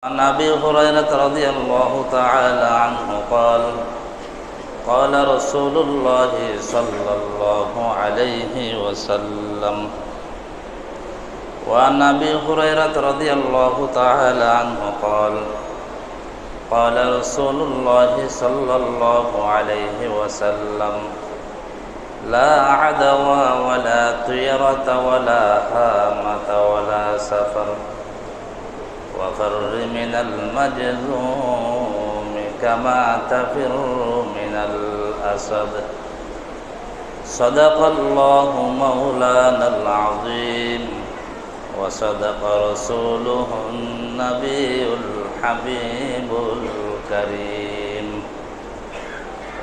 عن أبي هريرة رضي الله تعالى عنه قال قال رسول الله صلى الله عليه وسلم. وعن أبي هريرة رضي الله تعالى عنه قال قال رسول الله صلى الله عليه وسلم: لا عدوى ولا طيرة ولا هامة ولا سفر وفر من المجذوم كما تفر من الأسد. صدق الله مولانا العظيم وصدق رسوله النبي الحبيب الكريم،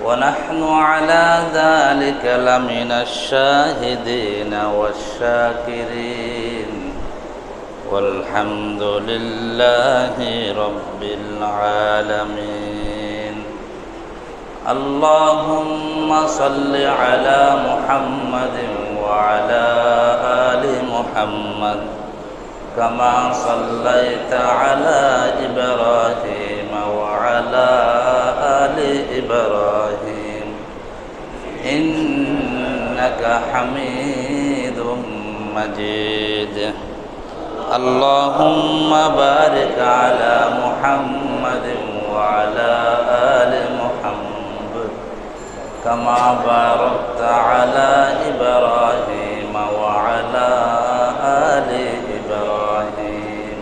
ونحن على ذلك لمن الشاهدين والشاكرين، والحمد لله رب العالمين. اللهم صل على محمد وعلى آل محمد كما صليت على إبراهيم وعلى آل إبراهيم إنك حميد مجيد. اللهم بارك على محمد وعلى آل محمد كما باركت على إبراهيم وعلى آل إبراهيم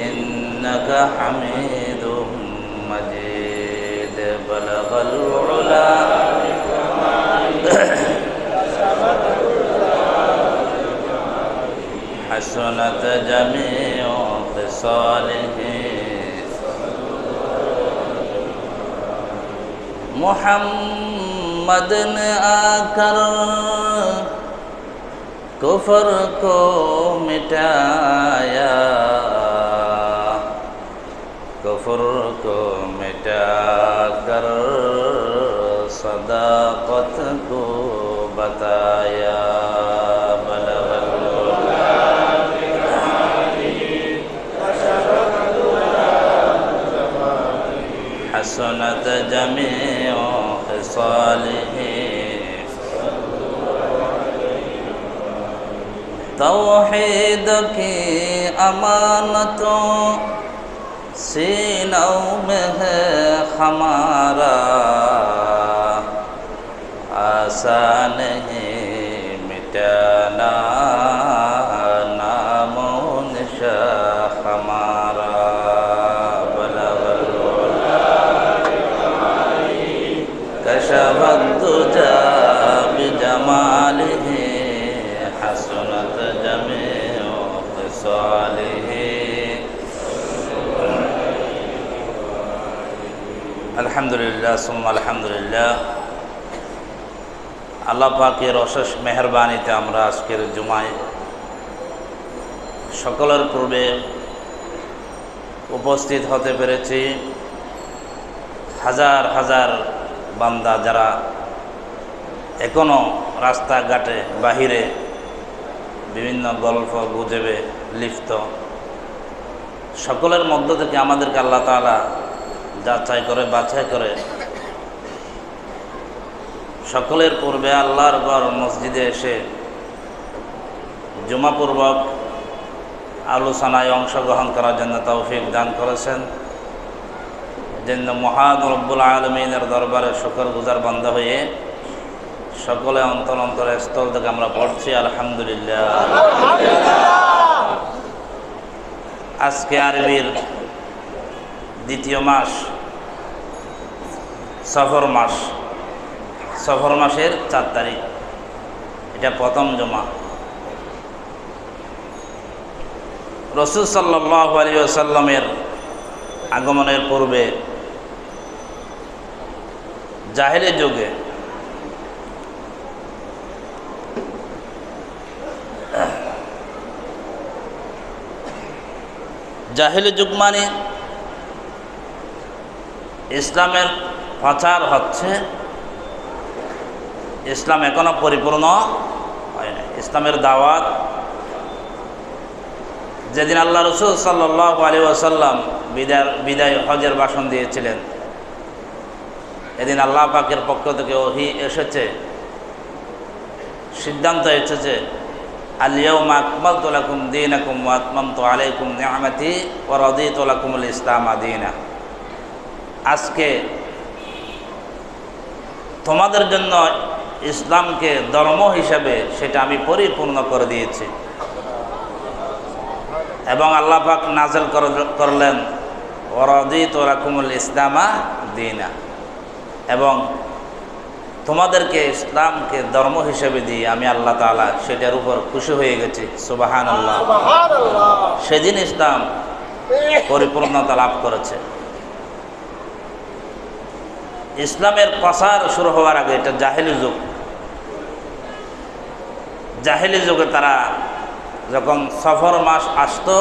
إنك حميد مجيد. بلغ العلا حسنت جميع خصاله. محمد نے آ کر کفر کو مٹایا، کفر کو مٹا کر صداقت کو بتایا. حسنت جميع خصاله. توحید کی امانتوں سینوں میں ہے ہمارا، آسان نہیں مٹانا نام و نشاں ہمارا. كشف الدجى بجماله حسنت جميع خصاله. الحمد لله ثم الحمد لله. আল্লাহ পাকের অশেষ মেহেরবানিতে আমরা আজকের জুমায় সকলের পূর্বে উপস্থিত হতে পেরেছি। হাজার হাজার বান্দা যারা এখনও রাস্তাঘাটে বাহিরে বিভিন্ন গল্প গুজবে লিপ্ত, সকলের মধ্য থেকে আমাদেরকে আল্লাহ তাআলা যাচাই করে বাছাই করে সকলের পূর্বে আল্লাহর ঘর মসজিদে এসে জুমাপূর্বক আলোচনায় অংশগ্রহণ করার জন্য তৌফিক দান করেছেন। জন্য মহান রব্বুল আলমিনের দরবারে শুকরগুজার বান্দা হয়ে সকলে অন্তর অন্তরে স্থল থেকে আমরা পড়ছি আলহামদুলিল্লাহ। আজকে আরবির দ্বিতীয় মাস সফর মাস, সফর মাসের 4 তারিখ, এটা প্রথম জুমা। রাসূল সাল্লাল্লাহু আলাইহি ওয়াসাল্লামের আগমনের পূর্বে জাহেলি যুগে জাহেলি যুগ মানে ইসলামের প্রচার হচ্ছে, ইসলাম এখনো পরিপূর্ণ হয় না। ইসলামের দাওয়াত যেদিন আল্লাহ রসুল সাল্লাল্লাহু আলাইহি ওয়াসাল্লাম বিদায় হজের ভাষণ দিয়েছিলেন, এদিন আল্লাহ পাকের পক্ষ থেকে ওহী এসেছে, সিদ্ধান্ত এসেছে, আল-ইয়াওমা আকমালতু লাকুম দীনাকুম ওয়া আতমামতু আলাইকুম নি'মাতি ওয়া রাদিতু লাকুমুল ইসলামা দীনা। আজকে তোমাদের জন্য ইসলামকে ধর্ম হিসাবে সেটা আমি পরিপূর্ণ করে দিয়েছি। এবং আল্লাহ পাক নাযিল করলেন ওয়া রাদিতু লাকুমুল ইসলামা দীনা, এবং তোমাদেরকে ইসলামকে ধর্ম হিসেবে দিয়ে আমি আল্লাহ তাআলা সেটার উপর খুশি হয়ে গেছি। সুবহানাল্লাহ। সেদিন ইসলাম পরিপূর্ণতা লাভ করেছে। ইসলামের প্রসার শুরু হওয়ার আগে এটা জাহেলি যুগ। জাহেলি যুগে তারা যখন সফর মাস আসতো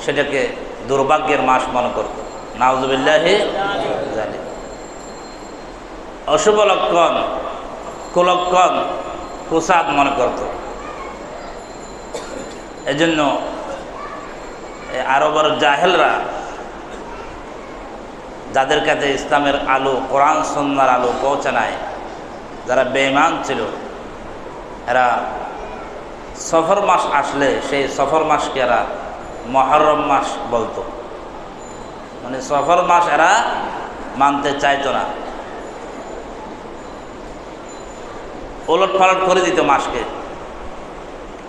সেটাকে দুর্ভাগ্যের মাস মনে করত। নাউযুবিল্লাহি জালিক। অশুভ লক্ষণ, কুলক্ষণ, কুসাদ মনে করত। এজন্য আরবের জাহেলরা, যাদের কাছে ইসলামের আলো, কোরআন সুন্নাহর আলো পৌঁছে নাই, যারা বেঈমান ছিল, এরা সফর মাস আসলে সেই সফর মাসকে এরা মুহররম মাস বলতো। মানে সফর মাস এরা মানতে চাইতো না, ওলট পালট করে দিত মাসকে।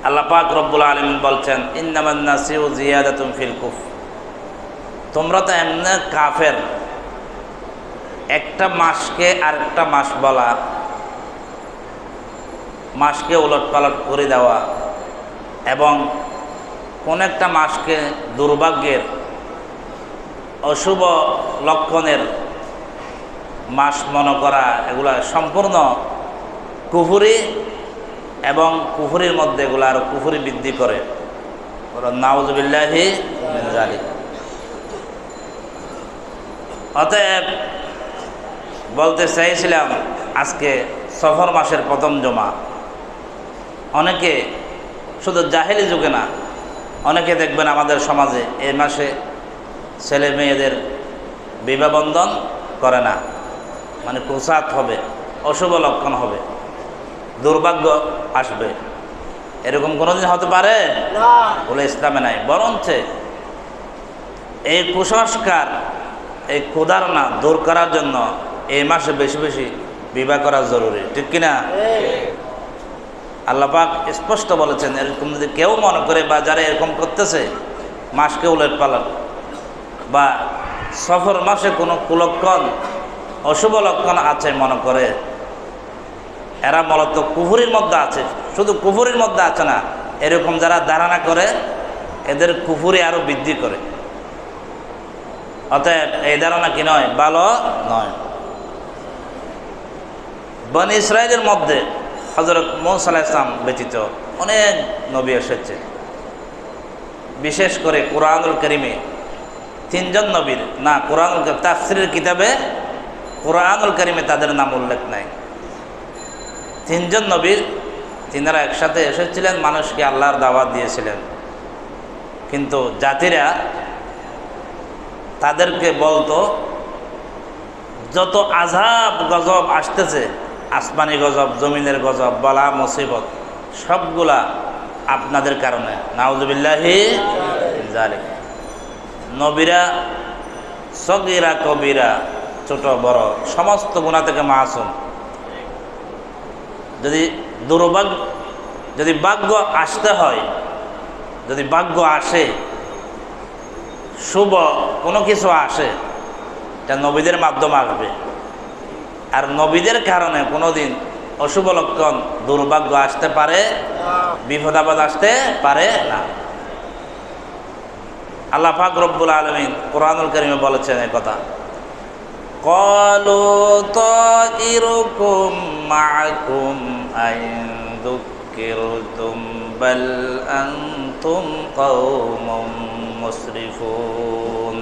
আল্লাহ পাক রব্বুল আলামিন বলছেন, ইন্নামান নাসিউ জিয়াদাতুন ফিল কুফর। তোমরা তো এমনি কাফের, একটা মাসকে আরেকটা মাস বলা, মাসকে ওলট পালট করে দেওয়া, এবং কোন একটা মাসকে দুর্ভাগ্যের, অশুভ লক্ষণের মাস মনে করা, এগুলা সম্পূর্ণ কুফরি, এবং কুফরির মধ্যে এগুলো আরো কুফরি বৃদ্ধি করে। নাউযুবিল্লাহি মিন যালিক। অতএব বলতে চাইছিলাম, আজকে সফর মাসের প্রথম জমা। অনেকে, শুধু জাহেলি যুগে না, অনেকে দেখবেন আমাদের সমাজে এই মাসে ছেলে মেয়েদের বিবাহ বন্ধন করে না। মানে কুসাত হবে, অশুভ লক্ষণ হবে, দুর্ভাগ্য আসবে, এরকম কোনোদিন হতে পারে না, বলে ইসলামে নাই। বরঞ্চ এই কুসংস্কার, এই কুধারণা দূর করার জন্য এই মাসে বেশি বেশি বিবাহ করা জরুরি, ঠিক কিনা? আল্লাহ পাক স্পষ্ট বলেছেন, এরকম যদি কেউ মনে করে বা যারা এরকম করতেছে, মাসকে উলট পালট বা সফর মাসে কোনো কুলক্ষণ, অশুভ লক্ষণ আছে মনে করে, এরা মূলত কুফরির মধ্যে আছে। শুধু কুফরির মধ্যে আছে না, এরকম যারা ধারণা করে এদের কুফরি আরো বৃদ্ধি করে। অতএব এই ধারণা কি নয়, ভালো নয়। বনী ইসরাইলের মধ্যে হযরত মূসা আলাইহিস সালাম ব্যতীত অনেক নবী এসেছে। বিশেষ করে কুরআনুল কারীমে 3 জন নবীর না, কুরআনুল তাফসীরের কিতাবে কুরআনুল কারীমে তাদের নাম উল্লেখ নাই। 3 জন নবীর, তিনারা একসাথে এসেছিলেন, মানুষকে আল্লাহর দাওয়াত দিয়েছিলেন। কিন্তু জাতিরা তাদেরকে বলতো, যত আযাব গজব আসতেছে, আসমানি গজব, জমিনের গজব, বালা মুসিবত, সবগুলা আপনাদের কারণে। নাউযুবিল্লাহি মিন যালিক। নবীরা সগীরা কবিরা, ছোট বড় সমস্ত গুনাহ থেকে মাসুম। যদি ভাগ্য আসতে হয়, যদি ভাগ্য আসে, শুভ কোনো কিছু আসে, এটা নবীদের মাধ্যমে আসবে। আর নবীদের কারণে কোনোদিন অশুভ লক্ষণ, দুর্ভাগ্য আসতে পারে, বিপদ আপদ আসতে পারে না। আল্লাহ পাক রব্বুল আলামিন কুরআনুল কারীমে বলেছেন এই কথা, ক্বালু তাইরুকুম মা'কুম আইন যুক্কিরতুম বাল আনতুম কওমুম মুসরিফুন।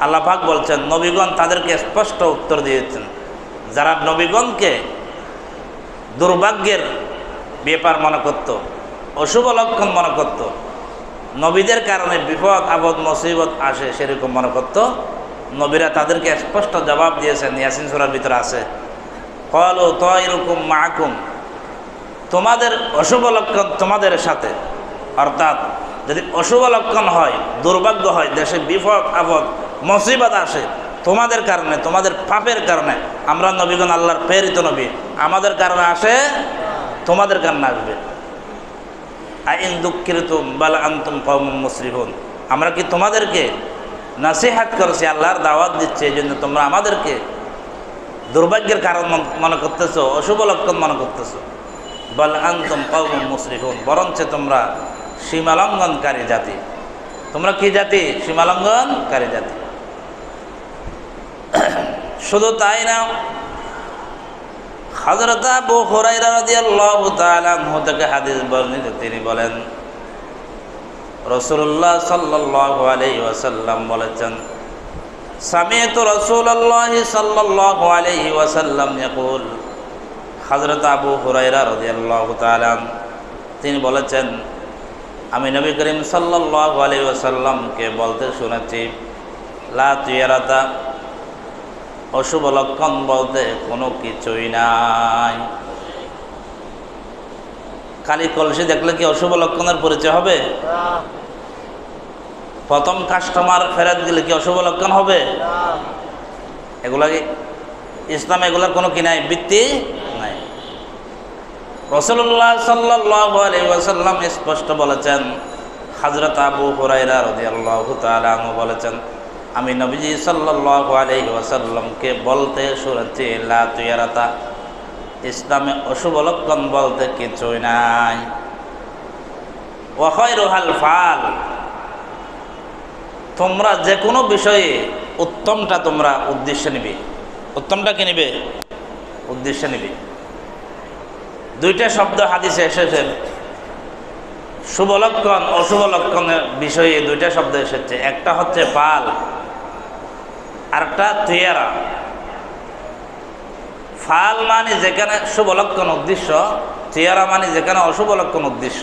আল্লাহ পাক বলছেন, নবীগণ তাদেরকে স্পষ্ট উত্তর দিয়েছেন, যারা নবীগণকে দুর্ভাগ্যের ব্যাপার মনে করত, অশুভ লক্ষণ মনে করত, নবীদের কারণে বিপদ আপদ মুসিবত আসে সেরকম মনে করত। নবীরা তাদেরকে স্পষ্ট জবাব দিয়েছেন, ইয়াসিন সূরার ভিতরে আছে, ক্বালু তায়রুকুম মাআকুম, তোমাদের অশুভ লক্ষণ তোমাদের সাথে। অর্থাৎ যদি অশুভ লক্ষণ হয়, দুর্ভাগ্য হয়, দেশে বিপদ আপদ মুসিবত আসে তোমাদের কারণে, তোমাদের পাপের কারণে। আমরা নবীগণ আল্লাহর প্রেরিত নবী, আমাদের কারণে আসে, তোমাদের কারণে আসবে। আইন দুঃখিরতুম বাল আনতুম কওমুম মুসরিফুন, আমরা কি তোমাদেরকে নাসিহাত করছি, আল্লাহর দাওয়াত দিচ্ছে, এই জন্য তোমরা আমাদেরকে দুর্ভাগ্যের কারণ মনে করতেছো, অশুভ লক্ষণ মনে করতেছো। বাল আনতুম কওমুম মুসরিফুন, বরঞ্চ তোমরা সীমালঙ্ঘনকারী জাতি। তোমরা কি জাতি? সীমালঙ্ঘনকারী জাতি। শুধু তাই না, হযরত আবু হুরায়রা রাদিয়াল্লাহু তাআলা আনহু থেকে হাদিস বর্ণিত, তিনি বলেন রাসূলুল্লাহ সাল্লাল্লাহু আলাইহি ওয়াসাল্লাম বলেছেন, সামি'তু রাসূলুল্লাহ সাল্লাল্লাহু আলাইহি ওয়াসাল্লাম ইয়াকুল, হযরত আবু হুরায়রা রাদিয়াল্লাহু তাআলা তিনি বলেছেন, আমি নবী করিম সাল্লাল্লাহু আলাইহি ওয়াসাল্লামকে বলতে শুনেছি, লা তুয়ারাতা, অশুভ লক্ষণ বলতে কোনো কিছুই নাই। খালি কলসি দেখলে কি অশুভ লক্ষণের পরিচয় হবে? প্রথম কাস্টমার ফেরত দিলে কি অশুভ লক্ষণ হবে? এগুলা কি ইসলামে এগুলার কোনো কি নাই, ভিত্তি নাই। রাসূলুল্লাহ সাল্লাল্লাহু আলাইহি ওয়াসাল্লাম স্পষ্ট বলেছেন, হযরত আবু হুরায়রা রাদিয়াল্লাহু তাআলা আনহু বলেছেন, আমি নবীজি সাল্লাল্লাহু আলাইহি ওয়াসাল্লামকে বলতে শুনেছি, লা তুয়ারাতা, ইসলামে অশুভ লক্ষণ বলতে কিছুই নাই। ওয়া খায়রুহাল ফাল, তোমরা যে কোনো বিষয়ে উত্তমটা তোমরা উদ্দেশ্যে নিবে। উত্তমটা কি নিবে? উদ্দেশ্যে নিবে। দুইটা শব্দ হাদিসে এসেছে, শুভ লক্ষণ অশুভ লক্ষণের বিষয়ে দুইটা শব্দ এসেছে। একটা হচ্ছে ফাল, আরেকটা তুয়ারা। ফাল মানে যেখানে শুভ লক্ষণ উদ্দেশ্য, তুয়ারা মানে যেখানে অশুভ লক্ষণ উদ্দেশ্য।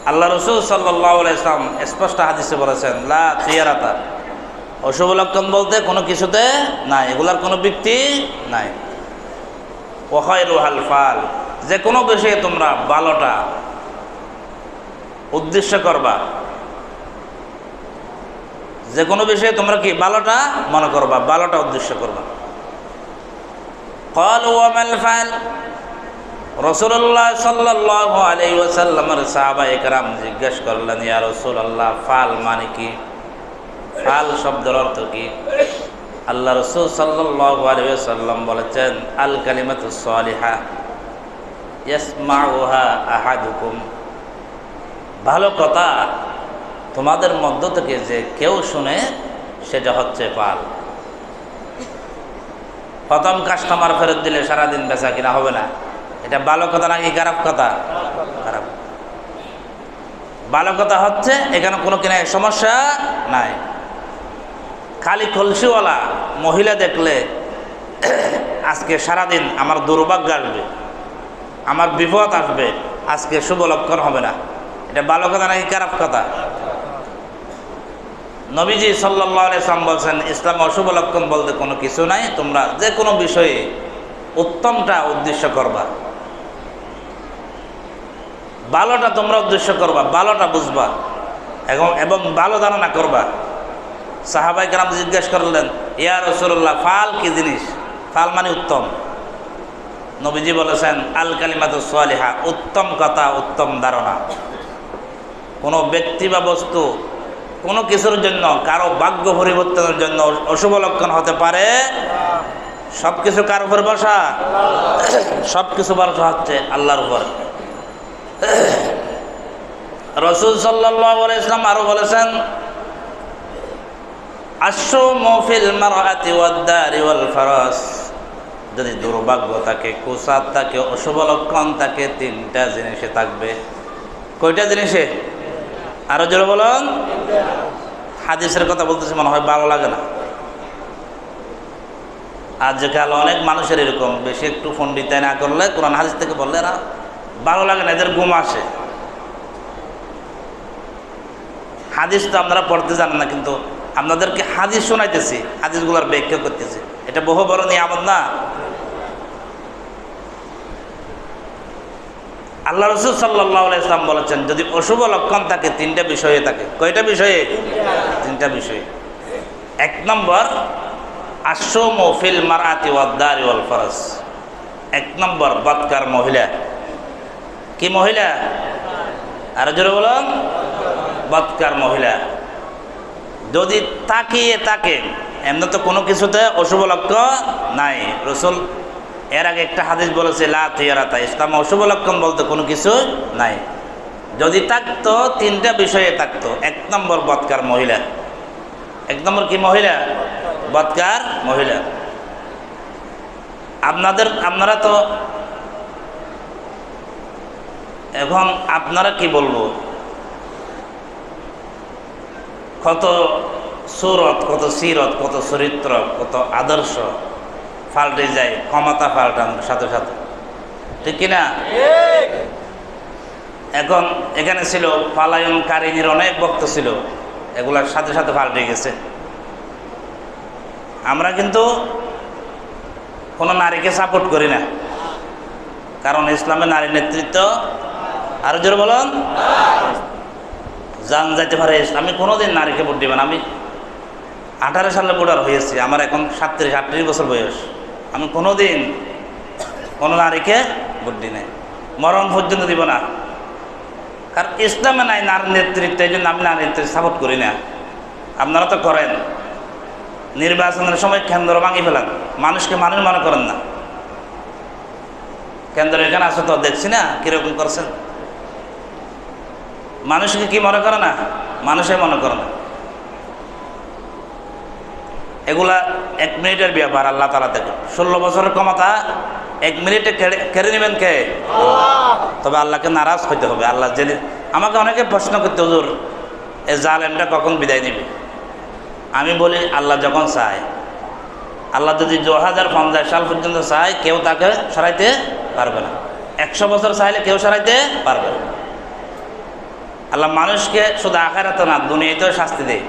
আল্লাহ রাসূল সাল্লাল্লাহু আলাইহি ওয়াসাল্লাম স্পষ্ট হাদিসে বলেছেন, লা তুয়ারাতা, অশুভ লক্ষণ বলতে কোনো কিছুতে নাই, এগুলার কোনো ভিত্তি নাই। ওয়া খায়রুহাল ফাল, যে কোনো বিষয়ে তোমরা ভালোটা উদ্দেশ্য করবা, যে কোনো বিষয়ে তোমরা কি ভালোটা মনে করবা, ভালোটা উদ্দেশ্য করবা। ক্বালু ওয়া মাল ফাল, রাসূলুল্লাহ সাল্লাল্লাহু আলাইহি ওয়াসাল্লামের সাহাবায়ে কেরাম জিজ্ঞেস করলেন, ইয়া রাসূলুল্লাহ, ফাল মানে কি? ফাল শব্দের অর্থ কি? আল্লাহ রাসূল সাল্লাল্লাহু আলাইহি ওয়াসাল্লাম বলেছেন, আল কালিমাতুস সালিহা ইয়াসমাউহা আহাদুকুম, ভালো কথা তোমাদের মধ্য থেকে যে কেউ শুনে, সেটা হচ্ছে ফাল। প্রথম কাস্টমার ফেরত দিলে সারাদিন বেচা কিনা হবে না, এটা ভালো কথা নাকি খারাপ কথা? খারাপ। ভালো কথা হচ্ছে এখানে কোনো কিনা সমস্যা নাই। খালি কলসিওয়ালা মহিলা দেখলে আজকে সারাদিন আমার দুর্ভাগ্য আসবে, আমার বিপদ আসবে, আজকে শুভ লক্ষণ হবে না, এটা ভালো কথা নাকি খারাপ কথা? নবীজি সাল্লাল্লাহু আলাইহি ওয়াসাল্লাম বলছেন, ইসলামে অশুভ লক্ষণ বলতে কোনো কিছু নাই, তোমরা যে কোনো বিষয়ে উত্তমটা উদ্দেশ্য করবা, ভালোটা তোমরা উদ্দেশ্য করবা, ভালোটা বুঝবা এবং ভালো ধারণা করবা। সাহাবায়ে কেরাম জিজ্ঞেস করলেন, ইয়া রাসূলুল্লাহ, ফাল কি জিনিস? ফাল মানে উত্তম। নবীজি বলেছেন, আল কালিমাতুস সালিহা, উত্তম কথা, উত্তম ধারণা। কোনো ব্যক্তি বা বস্তু কোনো কিছুর জন্য, কারো ভাগ্য পরিবর্তনের জন্য অশুভ লক্ষণ হতে পারে? সব কিছু কার উপর বসা? সব কিছু ভরসা হচ্ছে আল্লাহর উপর। রাসূল সাল্লাল্লাহু আলাইহি ওয়াসাল্লাম আরো বলেছেন, আশ-শুমু ফিল মারআতি ওয়াদ-দারি ওয়াল ফারাস, যদি দুর্ভাগ্য থাকে, কুসাত থাকে, অশুভ লক্ষণ থাকে, তিনটা জিনিসে থাকবে। কয়টা জিনিসে? আরো জোরে বলুন। হাদিসের কথা বলতেছি, মনে হয় ভালো লাগে না। আজকাল অনেক মানুষের এরকম, বেশি একটু পণ্ডিতাই না করলে, কোরআন হাদিস থেকে বললে না ভালো লাগে না, এদের ঘুম আসে। হাদিস তো আপনারা পড়তে জানেন না, কিন্তু আপনাদেরকে হাদিস শোনাইতেছি, হাদিসগুলোর ব্যাখ্যা করতেছি। এটা বহু বড় নিয়ামত না? আল্লাহ রসুল সাল্লাল্লাহু আলাইহি ওয়াসাল্লাম বলেছেন, যদি অশুভ লক্ষণ থাকে তিনটা বিষয়ে থাকে। কয়টা বিষয়ে? তিনটা বিষয়ে। এক নম্বর, আশমু ফিল মারআতি ওয়াদ দারি ওয়াল ফারাস। এক নম্বর, বদকার মহিলা। কি মহিলা? আর জোরে বলুন, বদকার মহিলা। যদি তাকিয়ে থাকে, এমনি তো কোনো কিছুতে অশুভ লক্ষণ নাই। রসুল এর আগে একটা হাদিস বলেছে, লা তিয়ারাতা, ইসলামে অশুভ লক্ষণ বলতে কোনো কিছু নাই। যদি থাকতো তিনটা বিষয়ে থাকতো। এক নম্বর, বদকার মহিলা। এক নম্বর কি মহিলা? বদকার মহিলা। আপনারা তো এখন আপনারা কি বলবো, কত সুরত, কত সিরত, কত চরিত্র, কত আদর্শ পাল্টে যায় ক্ষমতা পাল্টানোর সাথে সাথে, ঠিক কিনা? এখন এখানে ছিল পালায়নকারিনীর অনেক বক্ত ছিল, এগুলার সাথে সাথে পাল্টে গেছে। আমরা কিন্তু কোনো নারীকে সাপোর্ট করি না, কারণ ইসলামে নারী নেতৃত্ব, আরো জোরে বলুন, জান যাইতে পারে। আমি কোনোদিন নারীকে ভোট দিবেন। আমি 18 সালে ভোটার হয়েছি, আমার এখন 37-38 বছর বয়স। আমি কোনোদিন কোনো নারীকে ভোট দিই নাই, মরণ পর্যন্ত দিব না। কারণ ইসলামে নাই নারী নেতৃত্ব, এই জন্য আমি নারী নেতৃত্ব সাপোর্ট করি না। আপনারা তো করেন, নির্বাচনের সময় কেন্দ্র ভাঙি ফেলান, মানুষকে মানুষ মনে করেন না। কেন্দ্র এখানে আসে তো দেখছি না কিরকম করছেন। মানুষকে কি মনে করে না? মানুষে মনে করে না। এগুলা 1 মিনিটের ব্যাপার আল্লাহ তাআলা থেকে। 16 বছরের ক্ষমতা 1 মিনিটে কেড়ে নেবেন কে? তবে আল্লাহকে নারাজ হইতে হবে। আল্লাহ যেদিন, আমাকে অনেকে প্রশ্ন করতে, হুজুর এই জালেমটা কখন বিদায় নেবে? আমি বলি, আল্লাহ যখন চায়। আল্লাহ যদি 2050 সাল পর্যন্ত চায়, কেউ তাকে সরাইতে পারবে না। 100 বছর চাইলে কেউ সরাইতে পারবে না। আল্লাহ মানুষকে শুধু আখিরাতে না, দুনিয়াতেও শাস্তি দেয়।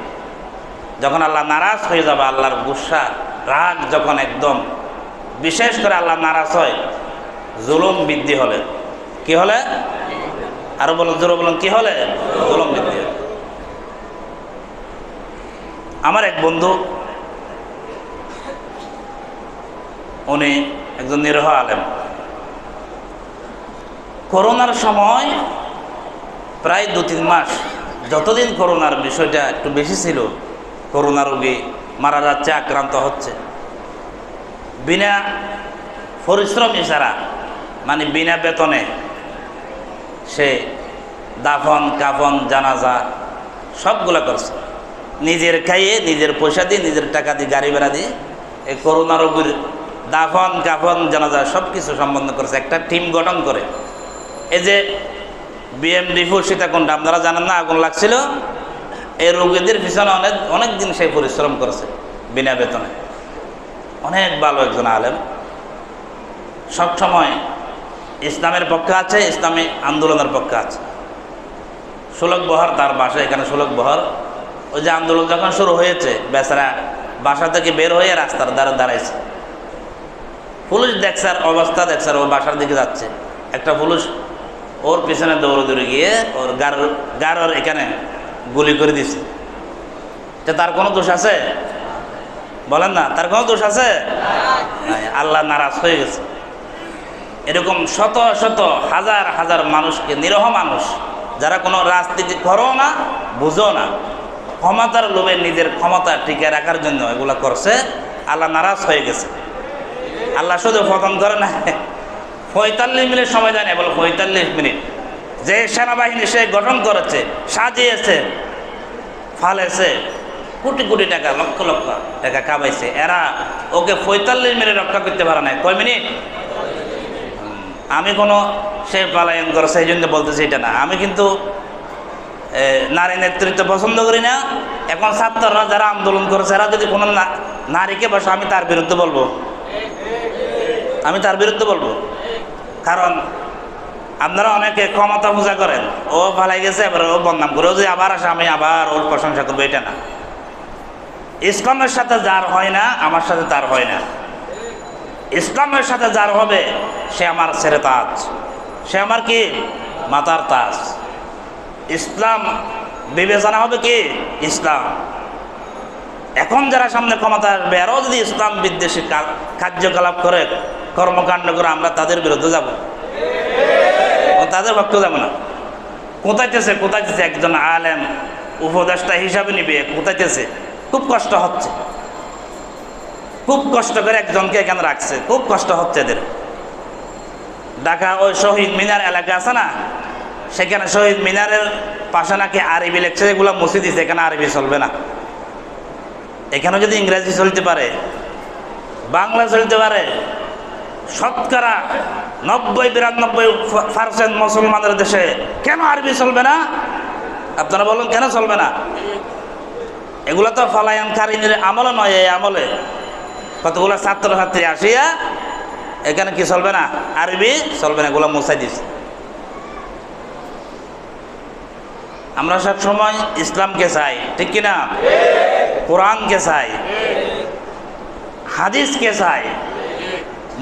যখন আল্লাহ নারাজ হয়ে যাবে, আল্লাহর গুসা রাগ যখন একদম, বিশেষ করে আল্লাহ নারাজ হয় জুলুম বৃদ্ধি হলে। কি হলে? আরো বলুন, জোরে বলুন, কি হলে? জুলুম বৃদ্ধি হলে। আমার এক বন্ধু, উনি একজন নিরহ আলেম। করোনার সময় প্রায় 2-3 মাস, যতদিন করোনার বিষয়টা একটু বেশি ছিল, করোনা রোগী মারা যাচ্ছে, আক্রান্ত হচ্ছে, বিনা পরিশ্রম ছাড়া, মানে বিনা বেতনে সে দাফন কাফন জানাজা সবগুলো করছে। নিজের খাইয়ে, নিজের পয়সা দিয়ে, নিজের টাকা দিয়ে, গাড়ি ভাড়া দিয়ে এই করোনা রোগীর দাফন কাফন জানাজা সব কিছু সম্বন্ধ করেছে। একটা টিম গঠন করে, এই যে বিএমডিফু সীতাকুণ্ড, আপনারা জানেন না, আগুন লাগছিল, এই রোগীদের পিছনে অনেক দিন সে পরিশ্রম করেছে বিনা বেতনে। অনেক ভালো একজন আলেম, সবসময় ইসলামের পক্ষে আছে, ইসলামী আন্দোলনের পক্ষে আছে। ষোলক বহর তার বাসা, এখানে ষোলক বহর। ওই যে আন্দোলন যখন শুরু হয়েছে, বেচারা বাসা থেকে বের হয়ে রাস্তার দ্বারা দাঁড়াইছে। পুলিশ দেখছার অবস্থা, দেখছার ও বাসার দিকে যাচ্ছে, একটা পুলিশ ওর পিছনে দৌড়ে গিয়ে ওর গাড়োর এখানে গুলি করে দিছে। তার কোনো দোষ আছে? বলেন না, তার কোনো দোষ আছে? আল্লাহ নারাজ হয়ে গেছে। এরকম শত শত হাজার হাজার মানুষকে, নিরহ মানুষ, যারা কোনো রাজনীতি করো না, বুঝো না, ক্ষমতার লোভে নিজের ক্ষমতা টিকে রাখার জন্য এগুলা করছে, আল্লাহ নারাজ হয়ে গেছে। আল্লাহ শুধু পতন করে না, 45 মিনিট সময় দেয় না, বলো 45 মিনিট। যে সেনাবাহিনী সে গঠন করেছে, সাজিয়েছে, ফালেছে, কোটি কোটি টাকা, লক্ষ লক্ষ টাকা কামাইছে, এরা ওকে 45 মিনিট রক্ষা করতে পারে না। কয় মিনিট? আমি কোনো সে পালায়ন করেছে এই জন্য বলতেছি এটা না। আমি কিন্তু নারী নেতৃত্ব পছন্দ করি না। এখন ছাত্ররা যারা আন্দোলন করেছে, এরা যদি কোনো নারীকে বসে, আমি তার বিরুদ্ধে বলবো, আমি তার বিরুদ্ধে বলবো। কারণ আপনারা অনেকে ক্ষমতা পূজা করেন, ও ভালাই গেছে এবার ও বদনাম করে, ও যে আবার আসে আমি আবার ওর প্রশংসা করবো, এটা না। ইসলামের সাথে যার হয় না আমার সাথে তার হয় না। ইসলামের সাথে যার হবে সে আমার ছেড়ে তাজ, সে আমার কি মাতার তাজ। ইসলাম বিবেচনা হবে কি ইসলাম। এখন যারা সামনে ক্ষমতা আসবে আরও যদি ইসলাম বিদ্বেষী কার্যকলাপ করে, কর্মকাণ্ড করে, আমরা তাদের বিরুদ্ধে যাব, তাদের পক্ষে যাব না। কোথাইতেছে একজন আলেম উপদেষ্টা হিসাবে নিবে, কোথাইতেছে খুব কষ্ট হচ্ছে, খুব কষ্ট করে একজনকে এখানে রাখছে, খুব কষ্ট হচ্ছে এদের। ঢাকা ওই শহীদ মিনার এলাকা আছে না, সেখানে শহীদ মিনারের পাশে নাকি আরবি লেখছে, এগুলো মুছে দিছে, এখানে আরবি চলবে না। এখানে যদি ইংরেজি চলতে পারে, বাংলা চলতে পারে, শতকরা 90-92% মুসলমানের দেশে কেন আরবি চলবে না? আপনারা বলুন কেন চলবে না? এগুলো তো ফলায়নকারীদের আমলে নয়, এই আমলে কতগুলো ছাত্রছাত্রী আসিয়া এখানে কি চলবে না, আরবি চলবে না, এগুলো মুছাই দিচ্ছে। আমরা সব সময় ইসলামকে চাই, ঠিক কিনা? কোরআনকে চাই, হাদিসকে চাই,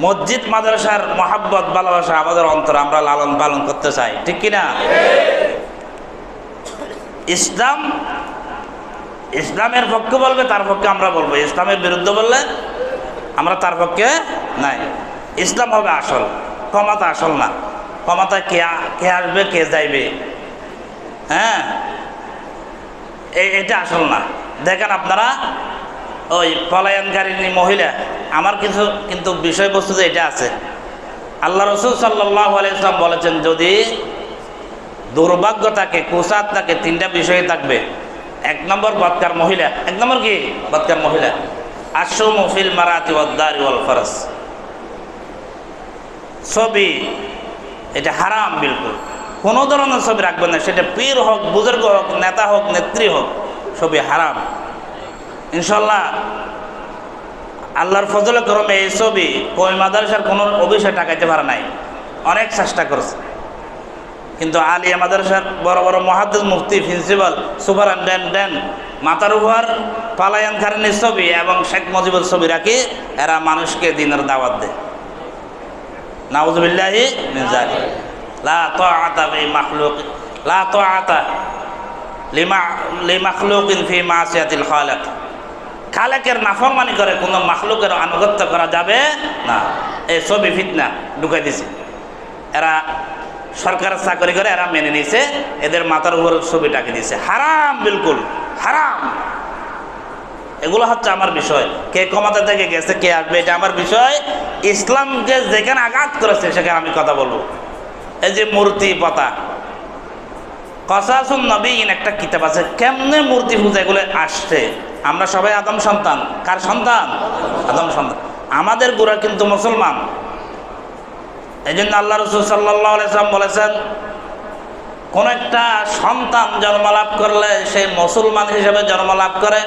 মসজিদ মাদ্রাসার মহাব্বত ভালোবাসা আমাদের অন্তর আমরা লালন পালন করতে চাই, ঠিক কিনা? ইসলাম ইসলামের পক্ষে বলবে, তার পক্ষে আমরা বলবো। ইসলামের বিরুদ্ধে বললে আমরা তার পক্ষে নাই। ইসলাম হবে আসল, ক্ষমতা আসল না। ক্ষমতা কে আসবে কে যাইবে, হ্যাঁ, এটা আসল না। দেখেন আপনারা ওই পলায়নকারিনী মহিলা, আমার কিছু কিন্তু বিষয়বস্তু এটা আছে। আল্লাহ রসুল সাল্লাল্লাহু আলাইহি ওয়াসাল্লাম বলেছেন, যদি দুর্ভাগ্য থাকে, কুসাদ থাকে, তিনটা বিষয় থাকবে। এক নম্বর বদকার মহিলা। এক নম্বর কি? বদকার মহিলা। আশুমু ফিল মারাতি ওয়াদ দারি ওয়াল ফারাস। ছবি এটা হারাম, বিলকুল কোনো ধরনের ছবি রাখবেন না, সেটা পীর হোক, বুজুর্গ হোক, নেতা হোক, নেত্রী হোক, ছবি হারাম। ইনশাল্লাহ আল্লাহর ফজলে করমে এই ছবি কই মাদ্রাসার কোনো অভিষেক টাকাইতে পারে নাই, অনেক চেষ্টা করছে, কিন্তু আলিয়া মাদ্রাসার বড় বড় মুহাদ্দিস, মুফতি, প্রিন্সিপাল, সুপারিনটেন্ডেন্ট মাথার উপর পালায়নকারিনীর ছবি এবং শেখ মুজিবের ছবি রাখি এরা মানুষকে দিনের দাওয়াত দেয়। নাউযুবিল্লাহি মিন যালিক। লা তাআতা লা তাআতা লিমাখলুকিন ফি মাসিয়াতিল খালিক। খালেকের নাফরমানি করে কোনো মাখলুকের আনুগত্য করা যাবে না। এই ছবি ফিতনা ঢুকাই দিছে, এরা সরকারের চাকরি করে, এরা মেনে নিছে, এদের মাথার উপর ছবি টাকে দিছে। হারাম, বিলকুল হারাম। এগুলো হচ্ছে আমার বিষয়। কে ক্ষমতা থেকে গেছে, কে আসবে, এটা আমার বিষয়। ইসলামকে যেখানে আঘাত করেছে সেখানে আমি কথা বলবো। এই যে মূর্তি পতা, কসাসুন নবীন একটা কিতাব আছে, কেমনে মূর্তি পূজা এগুলো আসছে। আমরা সবাই আদম সন্তান। কার সন্তান? আদম সন্তান। আমাদের গোড়া কিন্তু মুসলমান। এই জন্য আল্লাহ রসুল সাল্লাল্লাহু আলাইহি ওয়াসাল্লাম বলেছেন, কোন একটা সন্তান জন্মলাভ করলে সে মুসলমান হিসেবে জন্মলাভ করে,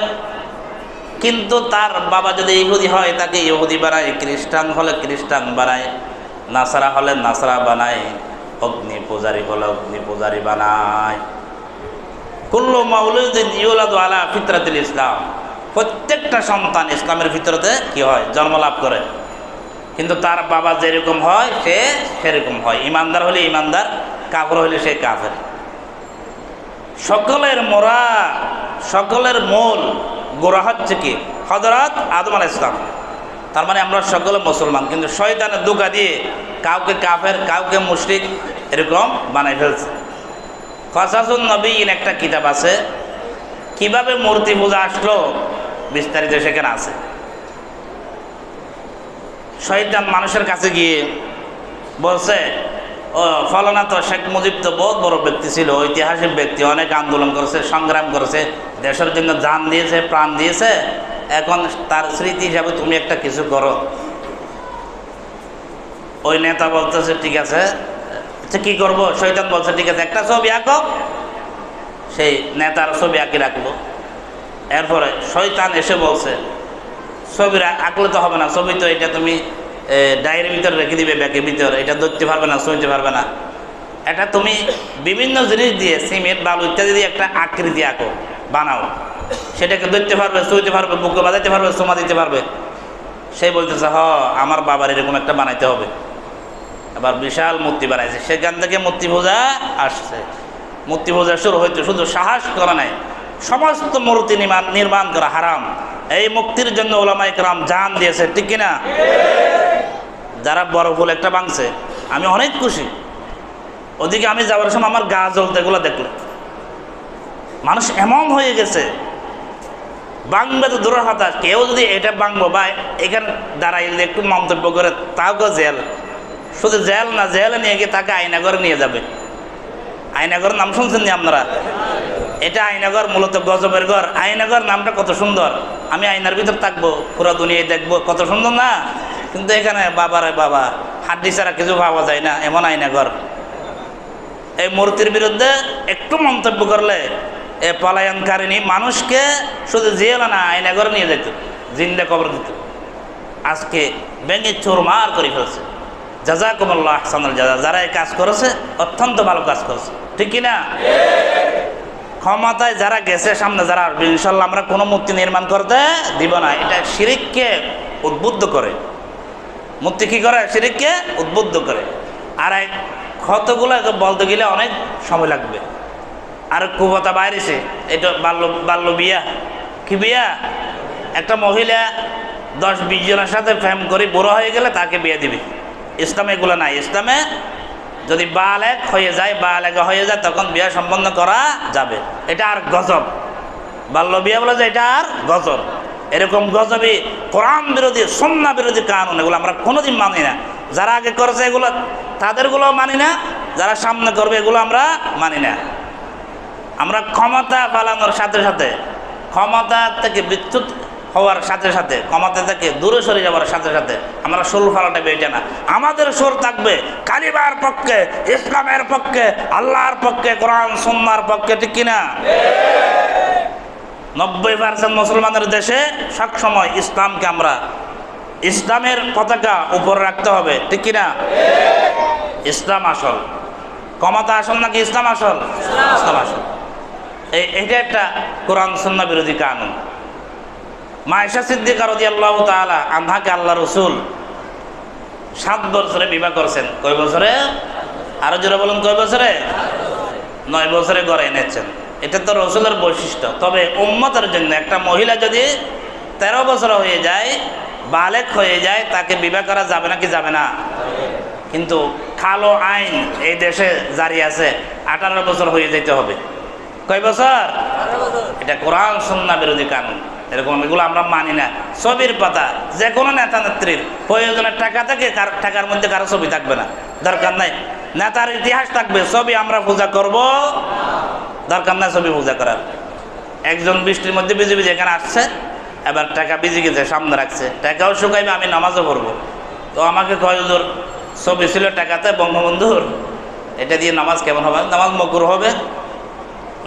কিন্তু তার বাবা যদি ইহুদি হয় তাকে ইহুদি বানায়, খ্রিস্টান হলে খ্রিস্টান বানায়, নাসারা হলে নাসারা বানায়, অগ্নি পূজারী হলে অগ্নি পূজারী বানায়। কুল্লু মাউলুদিন ইউলাদু আলা ফিতরাতিল ইসলাম। প্রত্যেকটা সন্তান ইসলামের ভিতরতে কি হয়, জন্মলাভ করে, কিন্তু তার বাবা যেরকম হয় সে সেরকম হয়। ইমানদার হলে ইমানদার, কাফের হলে সে কাফের। সকলের মোরা, সকলের মূল গোড়া হচ্ছে কি? হযরত আদম আলাইহিস সালাম। তার মানে আমরা সকলে মুসলমান, কিন্তু শয়তানের ধোঁকা দিয়ে কাউকে কাফের, কাউকে মুশরিক এরকম বানাই ফেলছে। কসাসুন নবীন একটা কিতাব আছে, কিভাবে মূর্তি পূজা আসলো বিস্তারিত সেখানে আছে। শয়তান মানুষের কাছে গিয়ে বলছে, ও ফলানা তো শেখ মুজিব তো বহুত বড় ব্যক্তি ছিল, ঐতিহাসিক ব্যক্তি, অনেক আন্দোলন করেছে, সংগ্রাম করেছে, দেশের জন্য জান দিয়েছে, প্রাণ দিয়েছে, এখন তার স্মৃতি হিসাবে তুমি একটা কিছু করো। ওই নেতা বলতেছে ঠিক আছে, আচ্ছা কি করবো? শয়তান বলছে ঠিক আছে, একটা ছবি আঁকো। সেই নেতার ছবি আঁকি রাখলো। এরপরে শয়তান এসে বলছে, ছবি আঁকলে তো হবে না, ছবি তো এটা তুমি ডায়েরির ভিতরে রেখে দিবে, ব্যাগের ভিতরে, এটা ধরতে পারবে না, শুনতে পারবে না। এটা তুমি বিভিন্ন জিনিস দিয়ে সিমেন্ট বালু ইত্যাদি দিয়ে একটা আকৃতি আঁকো, বানাও, সেটাকে ধরতে পারবে, ছুঁইতে পারবে, বুকে বাজাইতে পারবে, সোমা দিতে পারবে। সে বলতেছে আমার বাবার এরকম একটা বানাইতে হবে। আবার বিশাল মূর্তি বানাইছে, সেখান থেকে মূর্তি পূজা আসছে। মূর্তি পূজা শুরু হইতে শুধু সাহস করা নাই, সমস্ত মূর্তি নির্মাণ করা হারাম। এই মুক্তির জন্য ওলামায়ে কেরাম জান দিয়েছে, ঠিক কিনা? যারা বড় ফুল একটা ভাঙছে, আমি অনেক খুশি। ওদিকে আমি যাওয়ার সময় আমার গা জ্বলতে, এগুলো দেখলে মানুষ এমন হয়ে গেছে, বাংবে তো দূরের কথা, কেউ যদি এটা বাংবো বা এখানে দাঁড়াইলে একটু মন্তব্য করে, তাও জেল। শুধু জেল না, জেলে নিয়ে গিয়ে তাকে আয়নাঘরে নিয়ে যাবে। আয়নাঘর নাম শুনছেন নি আপনারা? এটা আয়নাঘর মূলত গজবের ঘর। আয়নাঘর নামটা কত সুন্দর, আমি আয়নার ভিতর থাকবো, পুরো দুনিয়ায় দেখবো, কত সুন্দর না? কিন্তু এখানে বাবারে বাবা, হাড্ডি ছাড়া কিছু পাওয়া যায় না, এমন আয়নাঘর। এই মূর্তির বিরুদ্ধে একটু মন্তব্য করলে এ পলায়নকারিণী মানুষকে শুধু জেল না, আয়নাঘরে নিয়ে যেত, জিন্দা কবর দিত। আজকে ব্যাঙে চোরমার করে ফেলছে। জাযাকুমুল্লাহ আহসানুল জাযা। যারা এই কাজ করেছে অত্যন্ত ভালো কাজ করেছে, ঠিক কিনা? ক্ষমতায় যারা গেছে, সামনে যারা আসবে, ইনশাল্লাহ আমরা কোনো মূর্তি নির্মাণ করতে দিব না। এটা শিরিককে উদ্বুদ্ধ করে। মূর্তি কি করে? শিরিককে উদ্বুদ্ধ করে। আর এই ক্ষতগুলো বলতে গেলে অনেক সময় লাগবে। আর কুবতা বাইরেছে, এটা বাল্য বিয়া। কি বিয়া? একটা মহিলা 10-20 জনের সাথে প্রেম করে বুড়ো হয়ে গেলে তাকে বিয়ে দিবে। ইসলামে এগুলো নাই। ইসলামে যদি বালেগ হয়ে যায় তখন বিয়ে সম্পন্ন করা যাবে। এটা আর গজব, বাল্য বিয়ে বলে যে এটা আর গজব। এরকম গজবই কোরআন বিরোধী, সুন্নাহ বিরোধী কানুন, এগুলো আমরা কোনোদিন মানি না। যারা আগে করেছে এগুলো তাদেরগুলো মানি না, যারা সামনে করবে এগুলো আমরা মানি না। আমরা ক্ষমতা পালানোর সাথে সাথে, ক্ষমতা থেকে বিচ্যুত হওয়ার সাথে সাথে, ক্ষমতা থেকে দূরে সরে যাওয়ার সাথে সাথে আমরা সুর ফালাটাবে এটা না। আমাদের সুর থাকবে কালিমার পক্ষে, ইসলামের পক্ষে, আল্লাহর পক্ষে, কোরআন সুন্নাহর পক্ষে, ঠিক কিনা? 90% মুসলমানের দেশে সবসময় ইসলামকে আমরা, ইসলামের পতাকা উপর রাখতে হবে, ঠিক কিনা? ইসলাম আসল। ক্ষমতা আসল নাকি ইসলাম আসল? ইসলাম আসল। এইটা একটা কোরআন সুন্নাহ বিরোধী কানুন। মা আয়েশা সিদ্দিকা রাদিয়াল্লাহু তাআলা আনহাকে আল্লাহ রাসূল 7 বছরে বিবাহ করছেন। কয় বছরে? আরো জোরে বলুন, কয় বছরে? 9 বছরে ঘরে এনেছেন। এটা তো রাসূলের বৈশিষ্ট্য। তবে উম্মতের জন্য একটা মহিলা যদি 13 বছর হয়ে যায়, বালেগ হয়ে যায়, তাকে বিবাহ করা যাবে নাকি যাবে না? কিন্তু কালো আইন এই দেশে জারি আছে, 18 বছর হয়ে যেতে হবে। কয় বছর? এটা কোরআন সুন্নাহ বিরোধী কানুন। এরকম এগুলো আমরা মানি না। ছবির পাতা, যে কোনো নেতা নেত্রীর প্রয়োজনের টাকা থেকে টাকার মধ্যে কারো ছবি থাকবে না, দরকার নাই। নেতার ইতিহাস থাকবে, ছবি আমরা পূজা করব, দরকার নাই ছবি পূজা করার। একজন বৃষ্টির মধ্যে ভিজে ভিজে এখানে আসছে, এবার টাকা ভিজে গেছে, সামনে রাখছে, টাকাও শুকাইবে, আমি নামাজও পড়বো। তো আমাকে কয় হুজুর ছবি ছিল টাকাতে বঙ্গবন্ধুর, এটা দিয়ে নামাজ কেমন হবে? নামাজ মাকরুহ হবে।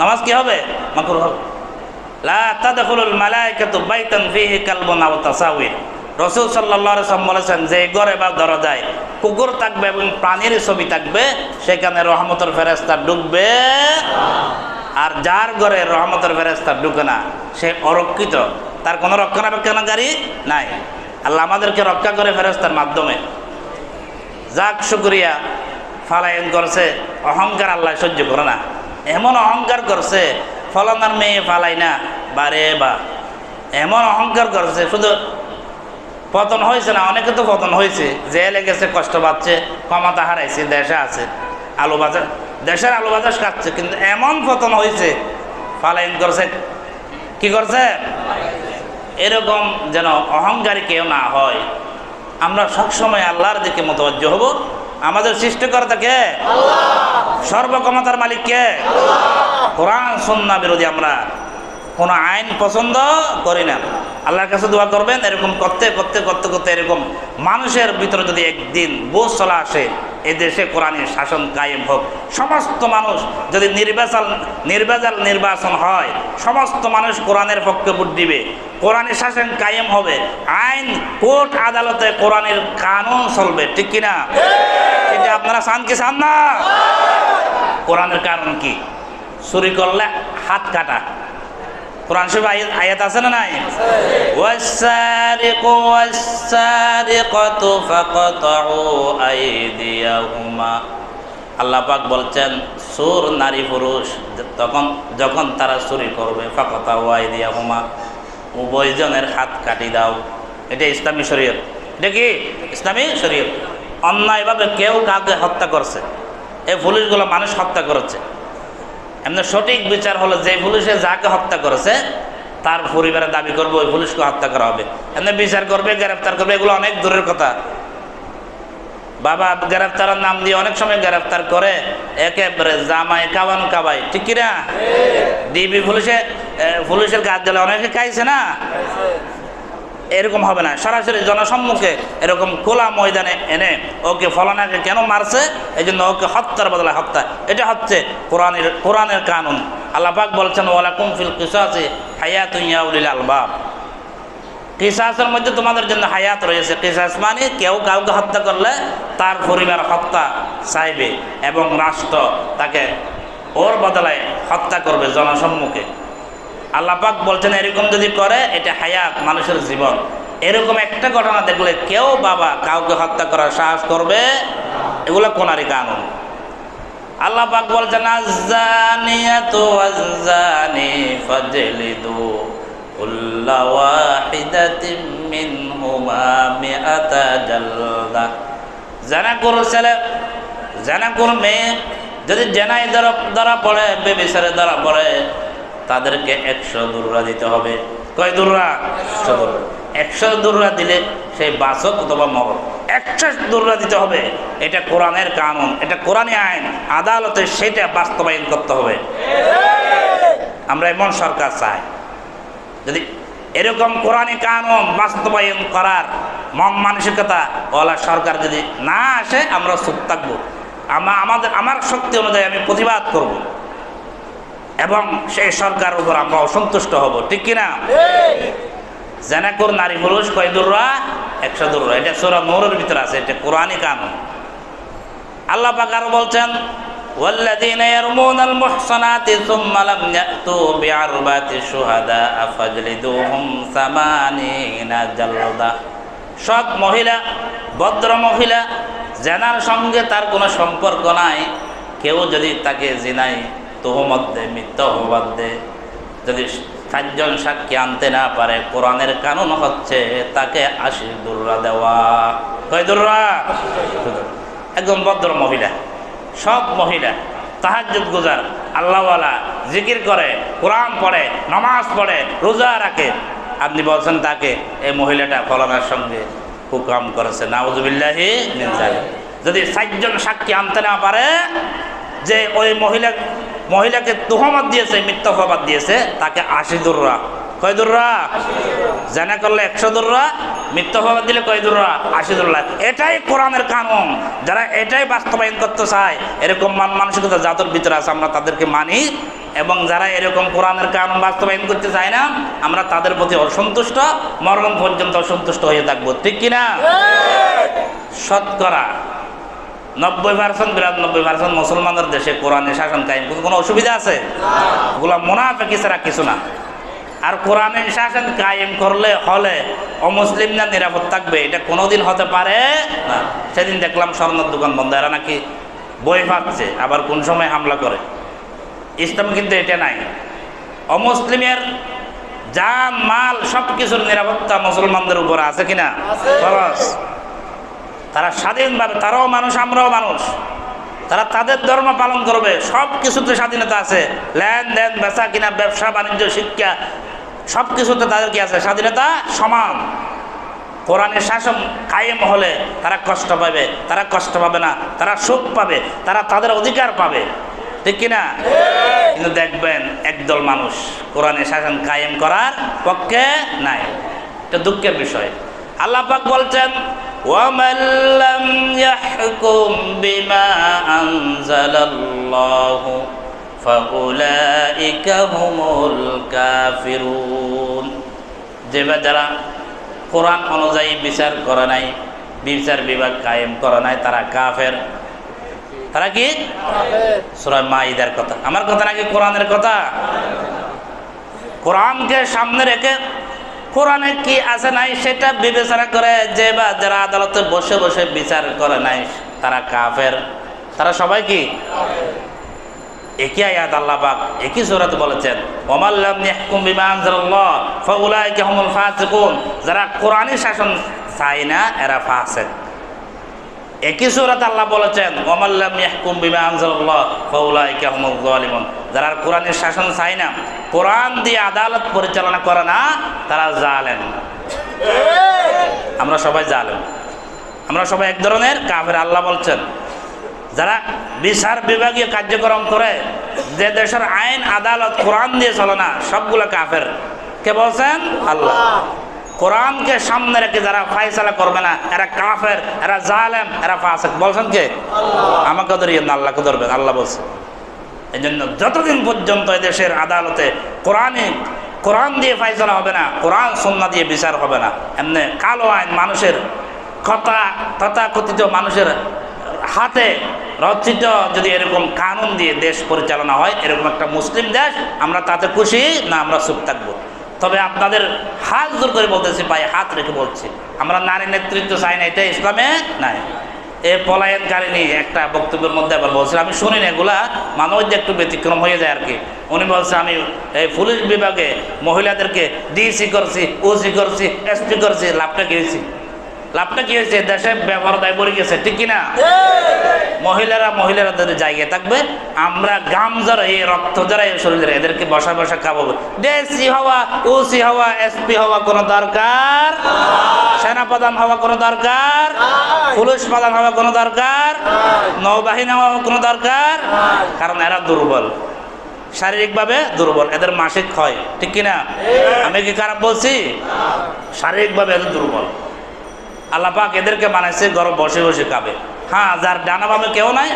নামাজ কি হবে? মাকরুহ হবে। লা তাদখুলুল মালায়েকাতু বাইতান ফীহি কালবুন আও তাসাউইর। রাসূল সাল্লাল্লাহু আলাইহি ওয়াসাল্লাম বলেছেন, যে ঘরে বা দরজায় কুকুর থাকবে এবং প্রাণীর ছবি থাকবে, সেখানে রহমতের ফেরেশতা ঢুকবে। আর যার ঘরে রহমতের ফেরেশতা ঢুকে না, সে অরক্ষিত, তার কোনো রক্ষণাবেক্ষণকারী নাই। আল্লাহ আমাদেরকে রক্ষা করে ফেরেশতার মাধ্যমে। যাক শুকরিয়া, ফালায়ন করছে, অহংকার আল্লাহ সহ্য করে না। এমন অহংকার করছে, ফলানার মেয়ে ফালাই না, বারে বা এমন অহংকার করছে। শুধু পতন হয়েছে না, অনেকে তো পতন হয়েছে, জেলে গেছে, কষ্ট পাচ্ছে, ক্ষমতা হারাইছে, দেশে আছে, আলু বাজার, দেশের আলু বাজার খাচ্ছে, কিন্তু এমন পতন হয়েছে, ফালাইন করছে। কি করছে? এরকম যেন অহংকারী কেউ না হয়। আমরা সবসময় আল্লাহর দিকে মুতাওয়াজ্জিহ হব। আমাদের সৃষ্টিকর্তা কে? আল্লাহ। সর্বক্ষমতার মালিক কে? আল্লাহ। কোরআন সুন্নাহ বিরোধী আমরা কোনো আইন পছন্দ করি না। আল্লাহর কাছে দোয়া করবেন, এরকম করতে করতে করতে করতে এরকম মানুষের ভিতরে যদি একদিন বোঝ চলে আসে, এই দেশে কোরআনের শাসন কায়েম হোক। সমস্ত মানুষ যদি নির্বাচন হয়, সমস্ত মানুষ কোরআনের পক্ষে ভোট দিবে, কোরআনের শাসন কায়েম হবে, আইন কোর্ট আদালতে কোরআনের কানুন চলবে, ঠিক কিনা? এটা আপনারা চান কি চান না? কোরআনের কারণ কি? চুরি করলে হাত কাটা। কোরআন শরীফ আয়াত আছে না নাই? ওয়াস-সারিকু ওয়াস-সারিকাতু ফাকতাউ আইদিয়াহুমা। আল্লাহ পাক বলছেন চোর নারী পুরুষ যখন তারা চুরি করবে ফাকতাউ আইদিয়াহুমা, উভয়জনের হাত কাটি দাও। এটা ইসলামী শরীয়ত। এটা কি ইসলামী শরীয়ত? অন্যায়ভাবে কেউ কাউকে হত্যা করছে, এই পুলিশগুলো মানুষ হত্যা করেছে, এমনি সঠিক বিচার হলো যে পুলিশে যাকে হত্যা করেছে তার পরিবারে দাবি করবে ওই পুলিশকে হত্যা করা হবে। এমনি বিচার করবে, গ্রেফতার করবে, এগুলো অনেক দূরের কথা। বাবা গ্রেফতারের নাম দিয়ে অনেক সময় গ্রেফতার করে একেবারে জামাই কাবাই, ঠিক কিনা? ডিবি পুলিশের কাজ দিলে অনেকে খাইছে না, এরকম হবে না। সরাসরি জনসম্মুখে এরকম খোলা ময়দানে এনে ওকে ফলানাকে কেন মারছে, এই জন্য ওকে হত্যার বদলে হত্যা। এটা হচ্ছে কোরআনের কানুন। আল্লাহ পাক বলছেন ওয়ালাকুম ফিল কিসাসি হায়াতুন ইয়া উলিল আলবাব। কিসাসের মধ্যে তোমাদের জন্য হায়াত রয়েছে। কিসাস মানে কেউ কাউকে হত্যা করলে তার পরিবার হত্যা চাইবে এবং রাষ্ট্র তাকে ওর বদলায় হত্যা করবে জনসম্মুখে। আল্লাহ পাক বলছেন এরকম যদি করে এটা হায়াত, মানুষের জীবন। এরকম একটা ঘটনা দেখলে কেউ বাবা কাউকে হত্যা করার সাহস করবে? এগুলো কোনারি কানুন। আল্লাহ পাক বলছেন আয-যানিয়াতু ওয়াজ-যানি ফাজলিদু কুল্লা ওয়াহিদাতিন মিনহুমা মিআতা জালদা। জানাকুর ছেলে, জানাকুর মেয়ে যদি জেনায় ধরা পড়ে, বেবিচারে ধরা পড়ে, তাদেরকে 100 দুররা দিতে হবে। কয় দুররা? 100 দুররা। 100 দুররা দিলে সেই বাচক অথবা মরণ 100 দুররা দিতে হবে। এটা কোরআনের কানুন, এটা কোরআনী আইন। আদালতে সেটা বাস্তবায়ন করতে হবে। আমরা এমন সরকার চাই, যদি এরকম কোরআনী কানুন বাস্তবায়ন করার মন মানসিকতা ওলা সরকার যদি না আসে, আমরা চুপ থাকবো। আমার শক্তি অনুযায়ী আমি প্রতিবাদ করব এবং সেই সরকারের উপর আমরা অসন্তুষ্ট হব, ঠিক কিনা? জানাকুর নারী পুরুষ কয় দুররা? 100 দুররা। এটা সূরা নূরের ভিতরে আছে, এটা কোরআনী কানুন। আল্লাহ পাক আরো বলছেন ওয়াল্লাযীনা ইয়ারমুনাল মুহসানাতি সুম্মা লাম ইয়াতু বিআরবাতি শুহাদা ফাজলিদুহুম 80 জালদা। সৎ মহিলা, ভদ্র মহিলা, জেনার সঙ্গে তার কোনো সম্পর্ক নাই, কেউ যদি তাকে জিনায় তোহমত দেয়, মিথ্যা অপবাদ দেয়, যদি 7 জন সাক্ষী আনতে না পারে, কোরআনের কানুন হচ্ছে তাকে 80 দুররা দেওয়া। কয় দুররা? একদম ভদ্র মহিলা, সৎ মহিলা, তাহাজ্জুদ গুজার, আল্লাহওয়ালা, জিকির করে, কোরআন পড়ে, নামাজ পড়ে, রোজা রাখে, আপনি বলছেন তাকে এই মহিলাটা ফলানার সঙ্গে হুকাম করেছে, নাউযুবিল্লাহি মিন যালিক। যদি 7 জন সাক্ষী আনতে না পারে যে ওই মহিলাকে তুহমত দিয়েছে, মিথ্যা অপবাদ দিয়েছে, তাকে 80 দুররা। কয় দুররা? জানা করলে 100 দুররা, মিথ্যা অপবাদ দিলে কয় দুররা? 80 দুররা। এটাই কোরআনের কানুন। যারা এটাই বাস্তবায়ন করতে চায়, এরকম মানসিকতা যাদের ভিতরে আছে, আমরা তাদেরকে মানি। এবং যারা এরকম কোরআনের কানুন বাস্তবায়ন করতে চায় না, আমরা তাদের প্রতি অসন্তুষ্ট, মরণ পর্যন্ত অসন্তুষ্ট হয়ে থাকবো, ঠিক কিনা? শতকরা 90%, 92% মুসলমানদের দেশে কোরআনের শাসন কায়েম করতে কোনো অসুবিধা আছে? ওগুলা মুনাফিকি ছাড়া কিছু না। আর কোরআনের শাসন কায়েম করলে হলে অমুসলিমরা নিরাপদ থাকবে, এটা কোনোদিন হতে পারে না। সেদিন দেখলাম স্বর্ণের দোকান বন্ধ, এরা নাকি বই পাচ্ছে, আবার কোন সময় হামলা করে। ইসলাম কিন্তু এটা নাই। অমুসলিমের জান মাল সব কিছুর নিরাপত্তা মুসলমানদের উপর আছে কিনা? তারা স্বাধীনভাবে, তারাও মানুষ, আমরাও মানুষ, তারা তাদের ধর্ম পালন করবে, সব কিছুতে স্বাধীনতা আছে। লেনদেন, বেচা কিনা, ব্যবসা বাণিজ্য, শিক্ষা, সব কিছুতে তাদের কি আছে? স্বাধীনতা সমান। কোরআনের শাসন কায়েম হলে তারা কষ্ট পাবে, তারা কষ্ট পাবে না, তারা সুখ পাবে, তারা তাদের অধিকার পাবে, ঠিক কিনা? কিন্তু দেখবেন একদল মানুষ কোরআনের শাসন কায়েম করার পক্ষে নাই। এটা দুঃখের বিষয়। আল্লাহ পাক বলছেন ওয়ামান লাম ইয়াহকুম বিমা আনজালাল্লাহু ফাউলাইকা হুমুল কাফিরুন। যারা কোরআন অনুযায়ী বিচার করে নাই, বিচার বিভাগ কায়েম করে নাই, তারা কাফের। তারা কি? সূরা মাইদার কথা। আমার কথা নাকি কোরআনের কথা? কোরআনকে সামনে রেখে কোরআনে কি আছে নাই সেটা বিবেচনা করে যে বা যারা আদালতে বসে বসে বিচার করে নাই তারা কাফের। তারা সবাই কি? একই আয়াত আল্লাহ পাক একই সূরাতে বলেছেন, ওয়ামান লাম ইয়াহকুম বিমা আনজালাল্লাহ ফাউলাইকা হুমুল ফাসিকুন। যারা কোরআনী শাসন চায় না এরা ফাসিক। একই সূরাতে আল্লাহ বলেছেন, ওয়ামান লাম ইয়াহকুম বিমা আনজালাল্লাহ ফাউলাইকা হুমুল যালিমুন। যারা কোরআনী শাসন চায় না, কোরআন দিয়ে আদালত পরিচালনা করে না, তারা জালেম। আমরা সবাই জালেম, আমরা সবাই এক ধরনের কাফের। আল্লাহ বলছেন যারা বিচার বিভাগীয় কার্যক্রম করে, যে দেশের আইন আদালত কোরআন দিয়ে চলে না, সবগুলো কাফের। কে বলছেন? আল্লাহ। কোরআনকে সামনে রেখে যারা ফায়সালা করবে না এরা কাফের, এরা জালেম, এরা ফাসিক। বলছেন কে? আমাকে ধরিয়েন না, আল্লাহকে ধরবেন। আল্লাহ বলছে এই জন্য যতদিন পর্যন্ত এদেশের আদালতে কোরআন দিয়ে ফায়সালা হবে না, কোরআন সুন্নাহ দিয়ে বিচার হবে না, এমনি কালো আইন মানুষের তথাকথিত মানুষের হাতে রচিত যদি এরকম কানুন দিয়ে দেশ পরিচালনা হয়, এরকম একটা মুসলিম দেশ, আমরা তাতে খুশি না, আমরা চুপ থাকবো। তবে আপনাদের হাত জোর করে বলতেছি, পায়ে হাত রেখে বলছি, আমরা নারী নেতৃত্ব চাই না, এটা ইসলামে নাই। এ পলায়নকারিনী একটা বক্তব্যের মধ্যে আবার বলছে, আমি শুনি না, এগুলা মানুষ যে একটু ব্যতিক্রম হয়ে যায় আর কি। উনি বলছে আমি এই পুলিশ বিভাগে মহিলাদেরকে ডিসি করছি, ওসি করছি, এসপি করছি, লাভটা কি হয়েছে? লাভটা কি হয়েছে? দেশে ব্যবহার দায় পড়ে গেছে, ঠিক কিনা? মহিলারা তাদের জায়গায় থাকবে, আমরা গাম যারা এই রক্ত যারা এই শরীরে এদেরকে বসা বসা খাওয়াবো। ডিসি হওয়া, ওসি হওয়া, এসপি হওয়া কোনো দরকার? সেনাপ্রধান হওয়া কোনো দরকার? পুলিশ প্রধান হওয়া কোনো দরকার? নৌবাহিনী হওয়া কোনো দরকার? কারণ এরা দুর্বল, শারীরিকভাবে দুর্বল, এদের মাসিক হয়, ঠিক কিনা? আমি কি খারাপ বলছি? শারীরিকভাবে এদের দুর্বল। আল্লাহ পাক এদেরকে বানাইছে ঘরে বসে বসে খাবে। হ্যাঁ, যার ডানা বামে কেউ নাই,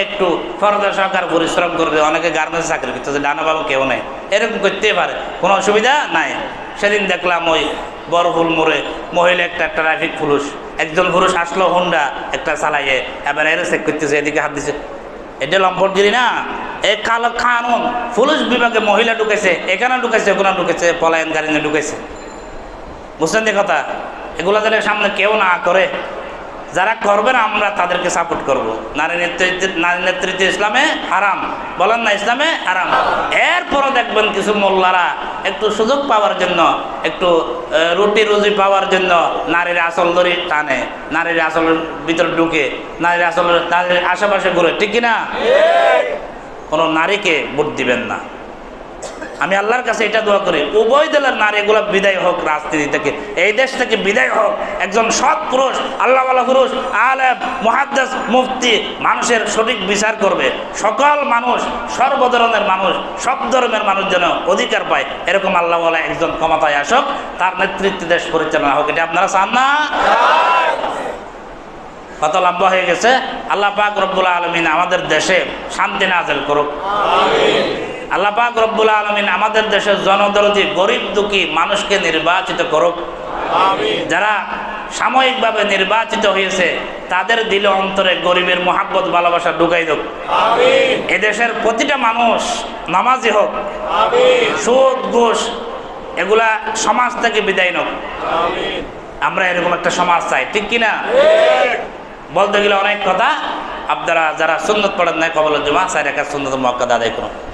একটু ফরদা সহকার পরিশ্রম করবে। অনেকে গার্মেন্টস চাকরি করতেছে, ডানা বামে কেউ নেই, এরকম করতেই পারে, কোনো অসুবিধা নাই। সেদিন দেখলাম ওই বড়ফুল মোড়ে মহিলা একটা ট্রাফিক পুলিশ, একজন পুরুষ আসলো হোন্ডা একটা চালাইয়ে, এবার এর চেক করতেছে, এদিকে হাত দিছে। এটা লম্পটগিরি না, এই কালো কানুন। পুলিশ বিভাগে মহিলা ঢুকেছে, এখানে ঢুকেছে, ওখানে ঢুকেছে, পলায়নকারী ঢুকেছে। বুঝছেন যে কথা? এগুলো যাদের সামনে কেউ না করে, যারা করবে না আমরা তাদেরকে সাপোর্ট করব। নারী নেতৃত্ব ইসলামে হারাম, বলেন না? ইসলামে হারাম। এরপরও দেখবেন কিছু মোল্লারা একটু সুযোগ পাওয়ার জন্য, একটু রুটি রুজি পাওয়ার জন্য নারীর আসল ধরে টানে, নারীর আসলের ভিতরে ঢুকে, নারীর আশেপাশে ঘুরে, ঠিক কিনা? কোনো নারীকে ভোট দিবেন না। আমি আল্লাহর কাছে এটা দোয়া করি, উভয় দলের নারী এগুলো বিদায় হোক রাজনীতি থেকে, এই দেশ থেকে বিদায় হোক। একজন সৎ পুরুষ, আল্লাহওয়ালা পুরুষ, আলেম, মুহাদ্দিস, মুফতি, মানুষের সঠিক বিচার করবে। সকল মানুষ, সর্বধরনের মানুষ, সব ধর্মের মানুষ যেন অধিকার পায়, এরকম আল্লাহওয়ালা একজন ক্ষমতায় আসুক, তার নেতৃত্বে দেশ পরিচালনা হোক। এটা আপনারা চান না? কত লম্বা হয়ে গেছে। আল্লাহ পাক রব্বুল আলামিন আমাদের দেশে শান্তি নাযিল করুক। আল্লাহ পাক রব্বুল আলামিন আমাদের দেশের জনদরদি গরিব দুঃখী মানুষকে নির্বাচিত করুক। যারা সাময়িকভাবে নির্বাচিত হয়েছে তাদের দিলে অন্তরে গরিবের মোহাব্বত ভালোবাসা ঢুকাই হোক। এদেশের প্রতিটা মানুষ নামাজি হোক, সুদ ঘুষ এগুলা সমাজ থেকে বিদায় হোক। আমরা এরকম একটা সমাজ চাই, ঠিক কিনা? বলতে গেলে অনেক কথা। আপনারা যারা সুন্নত পড়েন নাই, কবল জুমা 4 রাকাত সুন্নত মুআক্কাদা আদায় করুন।